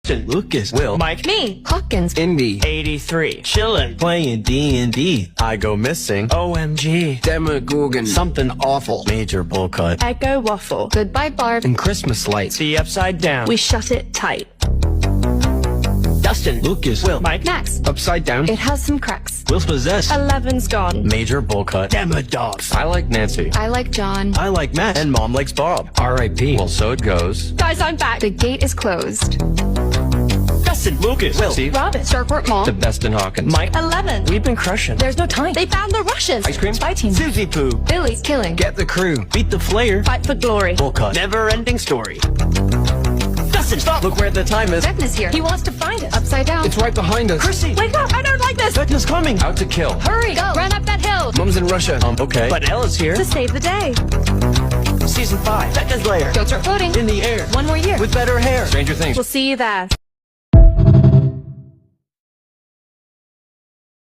Lucas, Will, Mike, Me, Hawkins, Indy, 83, chillin', playing D&D. I go missing, OMG, Demogorgon, Something awful. Major bull cut. Echo Waffle, Goodbye Barb. and Christmas lights. the Upside Down, We shut it tight. Dustin, Lucas, Will, Mike, Max, Upside down. it has some cracks. Will's possessed. 11's gone, Major bull cut. Demodogs, I like Nancy. I like John. I like Matt. And Mom likes Bob. R.I.P. Well, so it goes. guys, I'm back, The gate is closed. Dustin, Lucas, Will, Steve, Robin, Starport Mall. the best in Hawkins. Mike, 11, we've been crushing, There's no time. they found the Russians, Ice cream? Spy Team, Susie Poo. Billy's killing. Get the crew. Beat the Flair. Fight for Glory, Bull cut. Never Ending Story. Dustin, stop, Look where the time is. Vecna's here. he wants to find us, Upside down. It's right behind us. Chrissy. wake up, I don't like this, Vecna's coming. Out to kill. hurry, Go. Run up that hill. Mom's in Russia. Okay. but Ella's here, To save the day. Season 5, Becca's Lair, Don't start floating. in the air. One more year. With better hair. Stranger Things. We'll see you there.